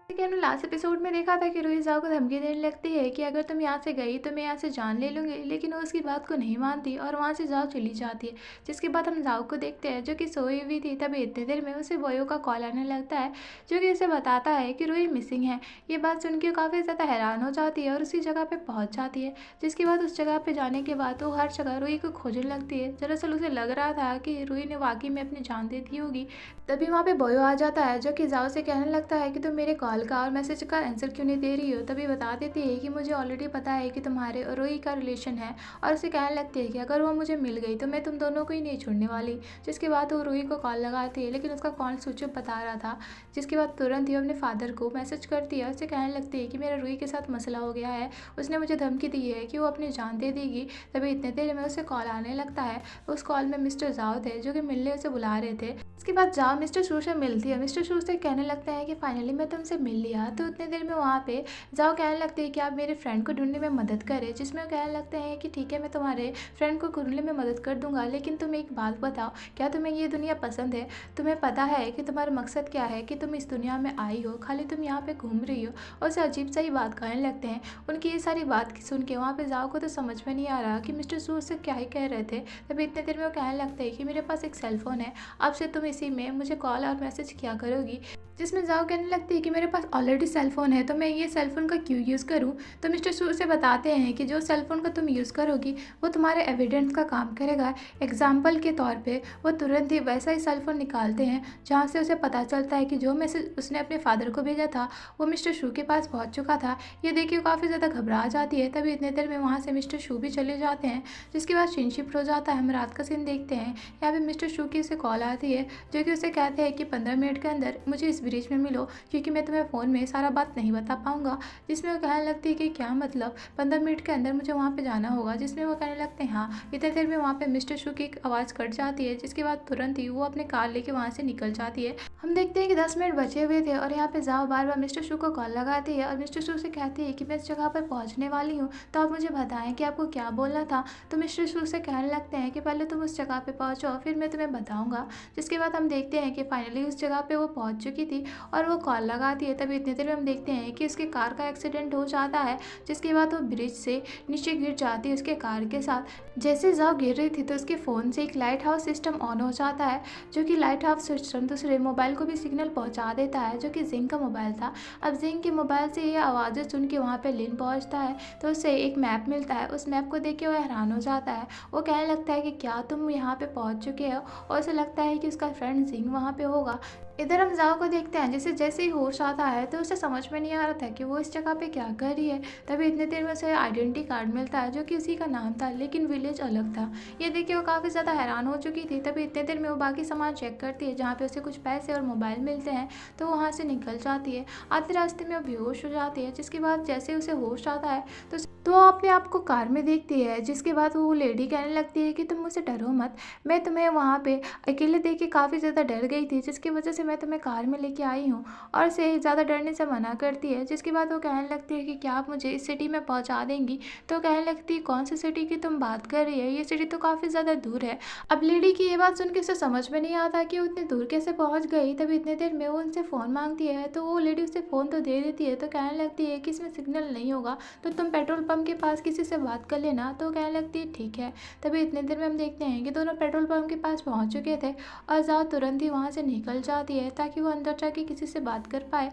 कि हमने last episode में देखा था कि रूही जाओ को धमकी देने लगती है कि अगर तुम यहाँ से गई तो मैं यहाँ से जान ले लूँगी, लेकिन वो उसकी बात को नहीं मानती और वहाँ से जाओ चली जाती है। जिसके बाद हम जाओ को देखते हैं जो कि सोई हुई थी, तभी इतनी देर में उसे बोयो का कॉल आने लगता है जो कि उसे बताता है कि रूही मिसिंग है। ये बात सुन के काफ़ी ज़्यादा हैरान हो जाती है और उसी जगह पर पहुँच जाती है। जिसके बाद उस जगह पर जाने के बाद वो हर जगह रूही को खोजने लगती है। दरअसल उसे लग रहा था कि रूही ने वाकई में अपनी जान दे दी होगी। तभी वहाँ पे बोयो आ जाता है जो कि जाओ से कहने लगता है कि तुम मेरे कॉल का और मैसेज का आंसर क्यों नहीं दे रही हो। तभी बता देती है कि मुझे ऑलरेडी पता है कि तुम्हारे और रोई का रिलेशन है, और उसे कहने लगती है कि अगर वो मुझे मिल गई तो मैं तुम दोनों को ही नहीं छोड़ने वाली। जिसके बाद वो रोई को कॉल लगाती है, लेकिन उसका कॉल स्विच ऑफ बता रहा था। जिसके बाद तुरंत ही अपने फादर को मैसेज करती है, उसे कहने लगती है कि मेरा रोई के साथ मसला हो गया है, उसने मुझे धमकी दी है कि वो अपनी जान दे देगी। तभी इतने देर में उसे कॉल आने लगता है। उस कॉल में मिस्टर जाओ थे जो कि मिलने उसे बुला रहे थे। इसके बाद जाओ मिस्टर शू से मिलती है। मिस्टर शू से कहने लगता है कि फाइनली मैं तुमसे मिल लिया। तो इतने देर में वहाँ पे जाओ कहने लगती है कि आप मेरे फ्रेंड को ढूंढने में मदद करें, जिसमें वो कहने लगते हैं कि ठीक है मैं तुम्हारे फ्रेंड को ढूंढने में मदद कर दूंगा, लेकिन तुम एक बात बताओ, क्या तुम्हें ये दुनिया पसंद है? तुम्हें पता है कि तुम्हारा मकसद क्या है, कि तुम इस दुनिया में आई हो, खाली तुम यहाँ पे घूम रही हो? और उसे अजीब सा ही बात कहने लगते हैं। उनकी ये सारी बात सुन के वहाँ पे जाओ को तो समझ में नहीं आ रहा कि मिस्टर शू उससे क्या ही कह रहे थे। तभी इतने देर में वो कहने लगते हैं कि मेरे पास एक सेलफोन है, अब से तुम इसी में मुझे कॉल और मैसेज किया करोगी। जिसमें जाओ कहने लगती है कि मेरे पास ऑलरेडी सेलफोन है, तो मैं ये सेलफोन का क्यों यूज़ करूँ। तो मिस्टर शू से बताते हैं कि जो सेलफोन का तुम यूज़ करोगी वो तुम्हारे एविडेंस का काम करेगा। एग्जाम्पल के तौर पे वो तुरंत ही वैसा ही सेलफोन निकालते हैं जहाँ से उसे पता चलता है कि जो मैसेज उसने अपने फादर को भेजा था वो मिस्टर शू के पास पहुँच चुका था। ये देखिए काफ़ी ज़्यादा घबरा जाती है। तभी इतने देर में वहाँ से मिस्टर शू भी चले जाते हैं। जिसके बाद सीन शिफ्ट हो जाता है। हम रात का सीन देखते हैं। यहाँ पे मिस्टर शू की उसे कॉल आती है जो कि उसे कहते हैं कि 15 मिनट के अंदर मुझे इस ब्रिज में मिलो, क्योंकि मैं तुम्हें फ़ोन में सारा बात नहीं बता पाऊंगा। जिसमें वो कहने लगती है कि क्या मतलब, 15 मिनट के अंदर मुझे वहाँ पे जाना होगा। जिसमें वो कहने लगते हैं हाँ। इतने देर में वहाँ पे मिस्टर शू की एक आवाज़ कट जाती है। जिसके बाद तुरंत ही वो अपने कार लेके वहाँ से निकल जाती है। हम देखते हैं कि 10 मिनट बचे हुए थे और यहाँ पे जाओ बार बार मिस्टर शू को कॉल लगाती है और मिस्टर शू से कहती है कि मैं इस जगह पर पहुँचने वाली हूँ, तो आप मुझे बताएं कि आपको क्या बोलना था। तो मिस्टर शू से कहने लगते हैं कि पहले तुम उस जगह पे पहुँचो, फिर मैं तुम्हें बताऊँगा। जिसके बाद हम देखते हैं कि फाइनली उस जगह पे वो पहुँच चुकी थी और वो कॉल लगाती है। तभी इतनी देर में हम देखते हैं कि उसके कार का एक्सीडेंट हो जाता है। जिसके बाद वो ब्रिज से नीचे गिर जाती है उसके कार के साथ। जैसे जाओ गिर रही थी तो उसके फ़ोन से एक लाइट हाउस सिस्टम ऑन हो जाता है, जो कि लाइट हाउस सिस्टम दूसरे मोबाइल को भी सिग्नल पहुंचा देता है, जो कि जिंग का मोबाइल था। अब जिंग के मोबाइल से ये आवाज़ें सुन के वहाँ पे लिन पहुँचता है, तो उसे एक मैप मिलता है। उस मैप को देख के वो हैरान हो जाता है। वो कहने लगता है कि क्या तुम यहाँ पे पहुँच चुके हो, और उसे लगता है कि उसका फ्रेंड जिंग वहाँ पे होगा। इधर हम जाओ को देखते हैं। जैसे जैसे ही होश आता है तो उसे समझ में नहीं आ रहा था कि वो इस जगह पे क्या कर रही है। तभी इतने देर में उसे आइडेंटिटी कार्ड मिलता है जो कि उसी का नाम था, लेकिन विलेज अलग था। ये देखिए वो काफ़ी ज़्यादा हैरान हो चुकी थी। तभी इतने देर में वो बाकी सामान चेक करती है जहाँ पे उसे कुछ पैसे और मोबाइल मिलते हैं, तो वहाँ से निकल जाती है। आधे रास्ते में वो बेहोश हो जाती है। जिसके बाद जैसे उसे होश आता है तो वो अपने आप को कार में देखती है। जिसके बाद वो लेडी कहने लगती है कि तुम मुझसे डरो मत, मैं तुम्हें वहाँ पे अकेले देख के काफ़ी ज़्यादा डर गई थी, जिसकी वजह से मैं तुम्हें कार में लेके आई हूँ, और से ज़्यादा डरने से मना करती है। जिसके बाद वो कहने लगती है कि क्या आप मुझे इस सिटी में पहुँचा देंगी। तो कहने लगती है कौन सी सिटी की तुम बात कर रही है, ये सिटी तो काफ़ी ज़्यादा दूर है। अब लेडी की ये बात सुन के उसे समझ में नहीं आता कि वो इतनी दूर कैसे पहुँच गई। तभी इतने देर में वो उनसे फ़ोन मांगती है, तो वो लेडी उसे फ़ोन तो दे देती है। तो कहने लगती है कि इसमें सिग्नल नहीं होगा, तो तुम पेट्रोल पंप के पास किसी से बात कर लेना। तो कहने लगती है ठीक है। तभी इतने देर में हम देखते हैं कि दोनों पेट्रोल पंप के पास पहुंच चुके थे और जाओ तुरंत ही वहां से निकल जाती है ताकि वो अंदर जाके किसी से बात कर पाए।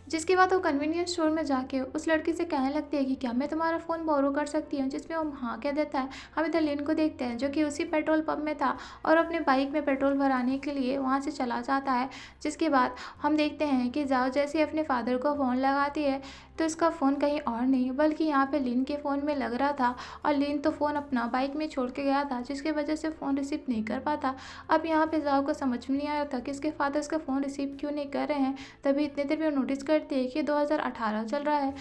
जिसके बाद वो कन्वीनियंस स्टोर में जाके उस लड़की से कहने लगती है कि क्या मैं तुम्हारा फ़ोन बोरो कर सकती हूँ, जिसमें वो हाँ कह देता है। हम इधर लिन को देखते हैं जो कि उसी पेट्रोल पंप में था और अपने बाइक में पेट्रोल भराने के लिए वहाँ से चला जाता है। जिसके बाद हम देखते हैं कि जाओ जैसे अपने फादर को फ़ोन लगाती है तो इसका फ़ोन कहीं और नहीं बल्कि यहाँ पे लिन के फ़ोन में लग रहा था, और लिन तो फ़ोन अपना बाइक में छोड़ के गया था, जिसकी वजह से फ़ोन रिसीव नहीं कर पाता। अब यहाँ पे जाओ को समझ में नहीं आ रहा था कि इसके फादर इसका फ़ोन रिसीव क्यों नहीं कर रहे हैं। तभी इतने देर में वो नोटिस करती है कि 2018 चल रहा है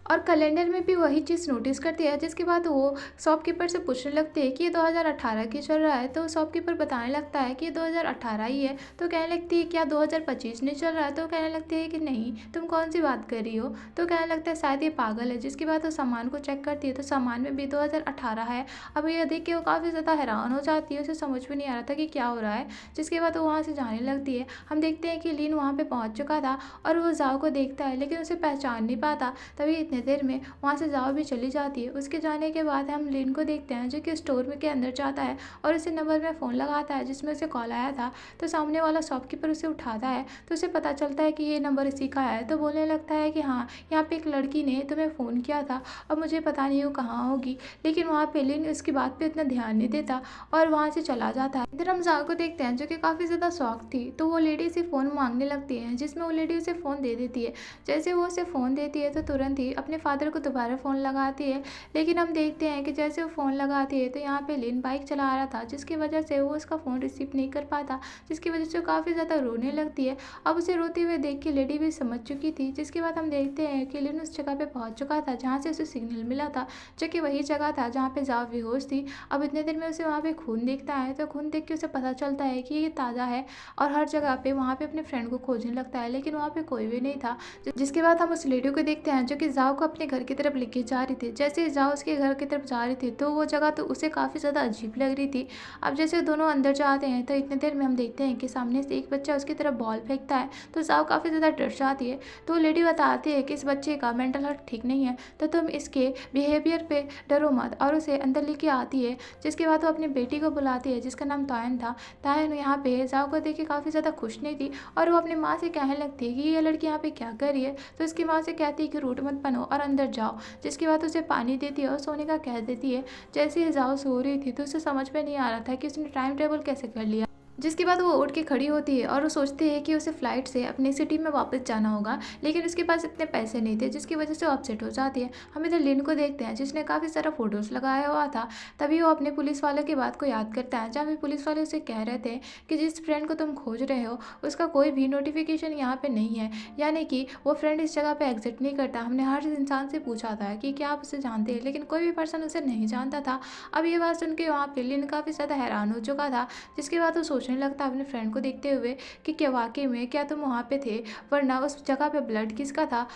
और कैलेंडर में भी वही चीज़ नोटिस करती है, जिसके बाद वो शॉपकीपर से पूछने लगती है कि ये 2018 की चल रहा है। तो शॉपकीपर बताने लगता है कि ये 2018 ही है। तो कहने लगती है क्या 2025 नहीं चल रहा है? तो कहने लगती है कि नहीं, तुम कौन सी बात कर रही हो? तो कहने लगता है शायद ये पागल है। जिसके बाद वो सामान को चेक करती है तो सामान में भी 2018 है। अब ये देख के वो काफ़ी ज़्यादा हैरान हो जाती है, उसे समझ में नहीं आ रहा था कि क्या हो रहा है। जिसके बाद वो वहाँ से जाने लगती है। हम देखते हैं कि लिन वहाँ पे पहुँच चुका था और वो जाओ को देखता है, लेकिन उसे पहचान नहीं पाता। तभी इतनी देर में वहाँ से जाओ भी चली जाती है। उसके जाने के बाद हम लिन को देखते हैं, जो कि स्टोर में के अंदर जाता है और उसे नंबर में फ़ोन लगाता है जिसमें उसे कॉल आया था। तो सामने वाला शॉपकीपर उसे उठाता है, तो उसे पता चलता है कि ये नंबर इसी का है। तो बोलने लगता है कि हाँ, यहाँ पे एक लड़की ने तुम्हें फ़ोन किया था, अब मुझे पता नहीं वो कहाँ होगी। लेकिन वहाँ पे लिन उसकी बात पे इतना ध्यान नहीं देता और वहाँ से चला जाता है। इधर हम जाओ को देखते हैं, जो कि काफ़ी ज़्यादा शौक थी। तो वो लेडी से फ़ोन मांगने लगती है, जिसमें वो लेडी उसे फ़ोन दे देती है। जैसे वो उसे फ़ोन देती है तो तुरंत ही अपने फादर को दोबारा फ़ोन लगाती है। लेकिन हम देखते हैं कि जैसे वो फ़ोन लगाती है तो यहाँ पे लिन बाइक चला रहा था, जिसकी वजह से वो उसका फ़ोन रिसीव नहीं कर पाता, जिसकी वजह से वो काफ़ी ज़्यादा रोने लगती है। अब उसे रोते हुए देख के लेडी भी समझ चुकी थी। जिसके बाद हम देखते हैं कि लिन उस जगह पे पहुंच चुका था जहाँ से उसे सिग्नल मिला था, जो कि वही जगह था जहाँ पे जाव बेहोश थी। अब इतने देर में उसे वहाँ पे खून दिखता है, तो खून देख के उसे पता चलता है कि ये ताज़ा है और हर जगह पे वहाँ पे अपने फ्रेंड को खोजने लगता है, लेकिन वहाँ पे कोई भी नहीं था। जिसके बाद हम उस लेडी को देखते हैं, जो कि जाओ को अपने घर की तरफ लेके जा रही थी। जैसे ही जाओ उसके घर की तरफ जा रही थी तो वो जगह तो उसे काफ़ी ज़्यादा अजीब लग रही थी। अब जैसे दोनों अंदर जाते हैं तो इतने देर में हम देखते हैं कि सामने से एक बच्चा उसकी तरफ बॉल फेंकता है, तो जाओ काफ़ी ज़्यादा डर जाती है। तो लेडी बताती है कि इस बच्चे का मेंटल हेल्थ ठीक नहीं है, तो तुम इसके बिहेवियर पे डरो मत, और उसे अंदर लेके आती है। जिसके बाद वो अपनी बेटी को बुलाती है, जिसका नाम तायन था। तायन यहाँ पे जाओ को देख के काफ़ी ज़्यादा खुश नहीं थी और वो अपनी माँ से कहने लगती है कि ये लड़की यहाँ पे क्या कर रही है। तो उसकी माँ से कहती है कि रूट मत बनो और अंदर जाओ। जिसके बाद उसे पानी देती है और सोने का कह देती है। जैसे ही जाओ सो रही थी तो उसे समझ में नहीं आ रहा था कि उसने टाइम टेबल कैसे कर लिया। जिसके बाद वो उठ के खड़ी होती है और वो सोचती है कि उसे फ़्लाइट से अपनी सिटी में वापस जाना होगा, लेकिन उसके पास इतने पैसे नहीं थे, जिसकी वजह से वो अपसेट हो जाती है। हम इधर लिन को देखते हैं, जिसने काफ़ी सारा फ़ोटोज़ लगाया हुआ था। तभी वो अपने पुलिस वाले की बात को याद करता है, जहाँ पे पुलिस वाले उसे कह रहे थे कि जिस फ्रेंड को तुम खोज रहे हो उसका कोई भी नोटिफिकेशन यहाँ पे नहीं है, यानी कि वो फ्रेंड इस जगह पे एग्जिट नहीं करता। हमने हर इंसान से पूछा था कि क्या आप उसे जानते हैं, लेकिन कोई भी पर्सन उसे नहीं जानता था। अब ये बात सुन के वहाँ पे लिन काफ़ी ज़्यादा हैरान हो चुका था। जिसके बाद वो सोचने लगता अपने फ्रेंड को देखते हुए कि क्या वाकई में क्या तुम वहाँ पे थे, वरना उस जगह पे ब्लड किसका था।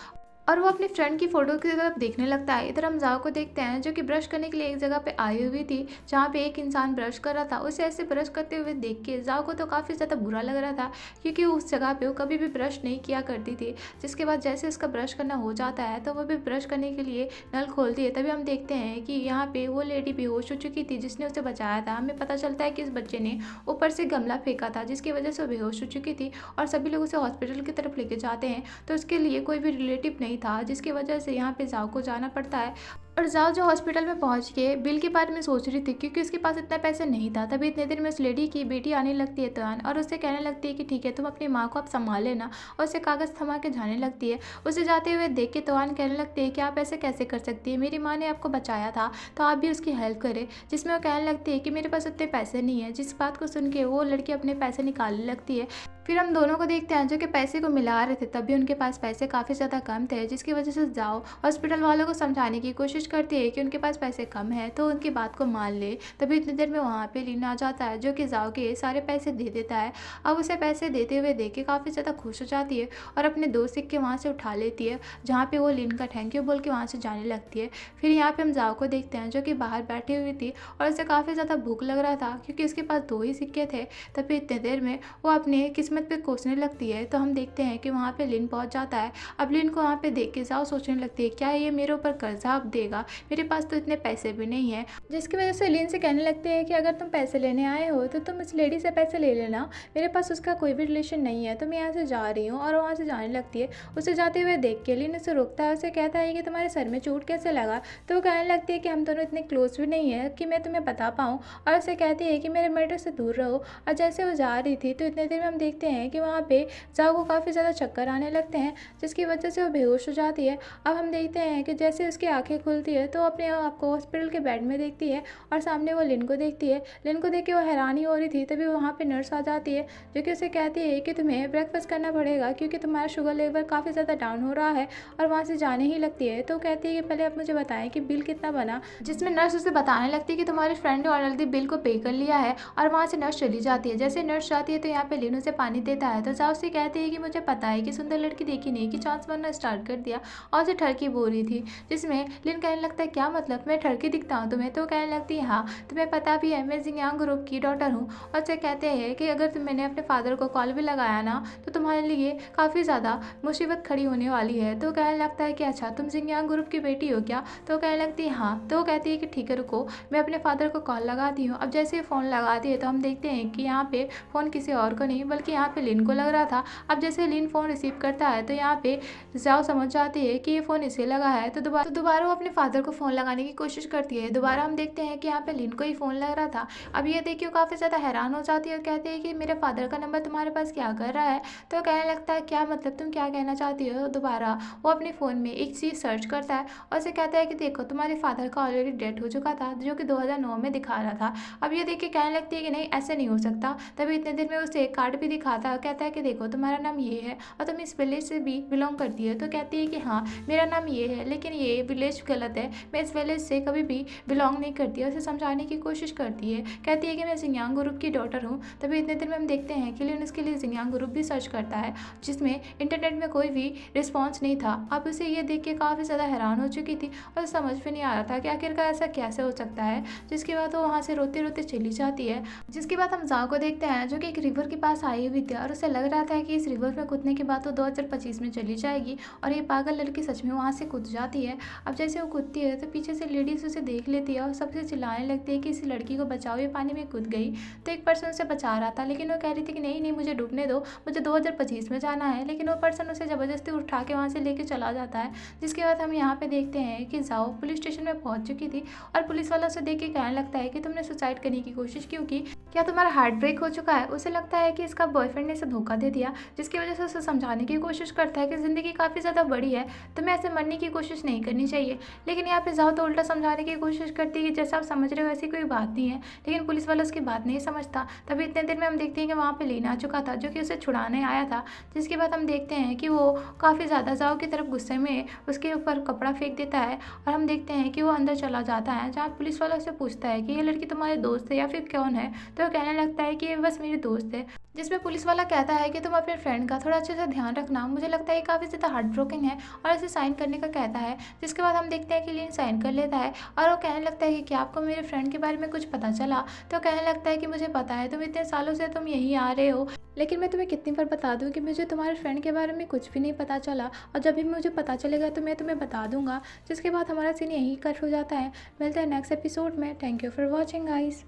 और वो अपने फ्रेंड की फ़ोटो की तरफ देखने लगता है। इधर हम जाओ को देखते हैं, जो कि ब्रश करने के लिए एक जगह पे आई हुई थी, जहाँ पे एक इंसान ब्रश कर रहा था। उसे ऐसे ब्रश करते हुए देख के जाओ को तो काफ़ी ज़्यादा बुरा लग रहा था, क्योंकि उस जगह पे वो कभी भी ब्रश नहीं किया करती थी। जिसके बाद जैसे उसका ब्रश करना हो जाता है तो वो भी ब्रश करने के लिए नल खोलती है। तभी हम देखते हैं कि यहाँ पे वो लेडी बेहोश हो चुकी थी जिसने उसे बचाया था। हमें पता चलता है कि इस बच्चे ने ऊपर से गमला फेंका था, जिसकी वजह से वो बेहोश हो चुकी थी और सभी लोग उसे हॉस्पिटल की तरफ लेके जाते हैं। तो उसके लिए कोई भी रिलेटिव नहीं था, जिसकी वजह से यहाँ पे जाओ को जाना पड़ता है। और जाओ जो हॉस्पिटल में पहुँच के बिल के बारे में सोच रही थी, क्योंकि उसके पास इतना पैसे नहीं था। तभी इतने देर में उस लेडी की बेटी आने लगती है तुरंत, और उससे कहने लगती है कि ठीक है तुम अपनी माँ को आप संभाल लेना, और उसे कागज़ थमा के जाने लगती है। उसे जाते हुए देख के तोहान कहने लगती है कि आप ऐसे कैसे कर सकती है, मेरी माँ ने आपको बचाया था तो आप भी उसकी हेल्प करें। जिसमें वो कहने लगती है कि मेरे पास उतने पैसे नहीं है। जिस बात को सुन के वो लड़की अपने पैसे निकालने लगती है। फिर हम दोनों को देखते हैं, जो कि पैसे को मिला रहे थे, तब भी उनके पास पैसे काफ़ी ज़्यादा कम थे, जिसकी वजह से जाओ हॉस्पिटल वालों को समझाने की कोशिश करती है कि उनके पास पैसे कम है तो उनकी बात को मान ले। तभी इतनी देर में वहाँ पे लिन आ जाता है, जो कि जाओ के सारे पैसे दे देता है। अब उसे पैसे देते हुए देख के काफ़ी ज़्यादा खुश हो जाती है और अपने 2 सिक्के वहाँ से उठा लेती है, जहाँ पे वो लिन का थैंक यू बोल के वहाँ से जाने लगती है। फिर यहाँ पे हम जाओ को देखते हैं, जो कि बाहर बैठी हुई थी और उसे काफ़ी ज़्यादा भूख लग रहा था, क्योंकि उसके पास 2 ही सिक्के थे। तभी इतने देर में वो अपने किस्मत पे कोसने लगती है, तो हम देखते हैं कि वहाँ पे लिन पहुँच जाता है। अब लिन को वहाँ पे देख के जाओ सोचने लगती है, क्या ये मेरे ऊपर कर्जा अब देगा, मेरे पास तो इतने पैसे भी नहीं है। जिसकी वजह से लिन से कहने लगते हैं कि अगर तुम पैसे लेने आए हो तो तुम इस लेडी से पैसे ले लेना, मेरे पास उसका कोई भी रिलेशन नहीं है, तो मैं यहाँ से जा रही हूँ। और वहाँ से जाने लगती है। उसे जाते हुए देख के लिन उसे रोकता है, उसे कहता है कि तुम्हारे सर में चोट कैसे लगा। तो वो कहने लगती है कि हम दोनों इतने क्लोज भी नहीं है कि मैं तुम्हें बता पाऊँ, और उसे कहती है कि मेरे मर्डर से दूर रहो। और जैसे वो जा रही थी तो इतने देर में हम देखते हैं कि वहाँ पे जाओ को काफ़ी ज़्यादा चक्कर आने लगते हैं, जिसकी वजह से वो बेहोश हो जाती है। अब हम देखते हैं कि जैसे उसकी आंखें खुल खुलती है तो अपने आप को हॉस्पिटल के बेड में देखती है और सामने वो लिन को देखती है। लिन को देख के वो हैरान ही हो रही थी, तभी वहाँ पे नर्स आ जाती है जो कि उसे कहती है कि तुम्हें ब्रेकफास्ट करना पड़ेगा क्योंकि तुम्हारा शुगर लेवल काफ़ी ज़्यादा डाउन हो रहा है, और वहाँ से जाने ही लगती है। तो कहती है कि पहले आप मुझे बताएं कि बिल कितना बना, जिसमें नर्स उसे बताने लगती है कि तुम्हारे फ्रेंड ने ऑलरेडी बिल को पे कर लिया है, और वहाँ से नर्स चली जाती है। जैसे नर्स जाती है तो यहाँ पे लिन उसे पानी देता है, तो जाओ उसे कहती है कि मुझे पता है कि सुंदर लड़की देखी नहीं कि चांस बनना स्टार्ट कर दिया, और उसे ठरकी बोल रही थी। जिसमें लिन कहने लगता है क्या मतलब, मैं ठरकी दिखता हूँ तुम्हें? तो कहने लगती है हाँ, तुम्हें पता भी है मैं जिंगयांग ग्रुप की डॉटर हूँ। और उसे कहते हैं कि अगर मैंने अपने फादर को कॉल भी लगाया ना तो तुम्हारे लिए काफ़ी ज़्यादा मुसीबत खड़ी होने वाली है। तो कहने लगता है कि अच्छा तुम जिंगयांग ग्रुप की बेटी हो क्या? तो कहने लगती है हाँ। तो कहती है कि ठीक है रुको, मैं अपने फादर को कॉल लगाती हूँ। अब जैसे ही फ़ोन लगाती है तो हम देखते हैं कि यहाँ पे फ़ोन किसी और को नहीं बल्कि यहाँ पे लिन को लग रहा था। अब जैसे लिन फ़ोन रिसीव करता है तो यहाँ पे जाओ समझ जाती है कि ये फ़ोन इसे लगा है, तो दोबारा वो अपने फादर को फ़ोन लगाने की कोशिश करती है। दोबारा हम देखते हैं कि यहाँ पे लिन को ही फ़ोन लग रहा था। अब ये देखिए वो काफ़ी ज़्यादा हैरान हो जाती है और कहती है कि मेरे फादर का नंबर तुम्हारे पास क्या कर रहा है? तो कहने लगता है क्या मतलब, तुम क्या कहना चाहती हो? दोबारा वो अपने फ़ोन में एक चीज़ सर्च करता है और उसे कहता है कि देखो तुम्हारे फादर का ऑलरेडी डेथ हो चुका था जो कि 2009 में दिखा रहा था। अब ये देख के कहने लगती है कि नहीं ऐसे नहीं हो सकता। तभी इतने देर में उसे एक कार्ड भी दिखाता है, कहता है कि देखो तुम्हारा नाम ये है और तुम इस विलेज से भी बिलोंग करती है। तो कहती है कि हाँ मेरा नाम ये है लेकिन ये विलेज गलत है, मैं इस विलेज से कभी भी बिलोंग नहीं करती है। उसे समझाने की कोशिश करती है, कहती है कि मैं जिंगयांग ग्रुप की डॉटर हूँ। तभी इतने देर में हम देखते हैं कि लिन उसके लिए जिंगयांग ग्रुप भी सर्च करता है जिसमें इंटरनेट में कोई भी रिस्पॉन्स नहीं था। अब उसे ये देख के काफ़ी ज़्यादा हैरान हो चुकी थी और समझ में नहीं आ रहा था कि आखिरकार ऐसा कैसे हो सकता है। जिसके बाद वो वहाँ से रोते रोते चली जाती है। जिसके बाद हम जाओ को देखते हैं जो कि एक रिवर के पास आई हुई थी और उसे लग रहा था कि इस रिवर में कूदने के बाद वो 2025 में चली जाएगी, और ये पागल लड़की सच में वहाँ से कूद जाती है। अब जैसे वो कूदती है तो पीछे से लेडीज उसे देख लेती है और सबसे चिल्लाने लगती है कि इस लड़की को बचाओ, ये पानी में कूद गई। तो एक पर्सन उसे बचा रहा था लेकिन वो कह रही थी कि नहीं नहीं मुझे डूबने दो, मुझे 2025 में जाना है। लेकिन वो पर्सन उसे ज़बरदस्ती उठा के वहाँ से लेके चला जाता है। जिसके बाद हम यहाँ पे देखते हैं कि जाओ पुलिस स्टेशन में पहुँच चुकी थी और पुलिस वाला उसे देख के कहने लगता है कि तुमने सुसाइड करने की कोशिश क्यों की? क्या तुम्हारा हार्ट ब्रेक हो चुका है? उसे लगता है कि इसका बॉयफ्रेंड ने इसे धोखा दे दिया, जिसकी वजह से उसे समझाने की कोशिश करता है कि ज़िंदगी काफ़ी ज़्यादा बड़ी है, तुम्हें ऐसे मरने की कोशिश नहीं करनी चाहिए। लेकिन यहाँ पे जाओ तो उल्टा समझाने की कोशिश करती है कि जैसा आप समझ रहे हो ऐसी कोई बात नहीं है, लेकिन पुलिस वाला उसकी बात नहीं समझता। तभी इतने देर में हम देखते हैं कि वहाँ पे लिन आ चुका था जो कि उसे छुड़ाने आया था। जिसके बाद हम देखते हैं कि वो काफ़ी ज़्यादा जाओ की तरफ गुस्से में उसके ऊपर कपड़ा फेंक देता है, और हम देखते हैं कि वो अंदर चला जाता है जहाँ पुलिस वाला उससे पूछता है कि ये लड़की तुम्हारे दोस्त है या फिर कौन है? तो वो कहने लगता है कि ये बस मेरी दोस्त है। जिसमें पुलिस वाला कहता है कि तुम अपने फ्रेंड का थोड़ा अच्छे से ध्यान रखना, मुझे लगता है ये काफ़ी ज़्यादा हार्ट ब्रोकिंग है, और ऐसे साइन करने का कहता है। जिसके बाद हम देखते हैं कि लिन साइन कर लेता है और वो कहने लगता है कि क्या आपको मेरे फ्रेंड के बारे में कुछ पता चला? तो कहने लगता है कि मुझे पता है, तुम इतने सालों से तुम यहीं आ रहे हो, लेकिन मैं तुम्हें कितनी बार बता दूं कि मुझे तुम्हारे फ्रेंड के बारे में कुछ भी नहीं पता चला, और जब भी मुझे पता चलेगा तो मैं तुम्हें बता दूंगा। जिसके बाद हमारा सीन यहीं कट हो जाता है। मिलता है नेक्स्ट एपिसोड में। Thank you for watching guys.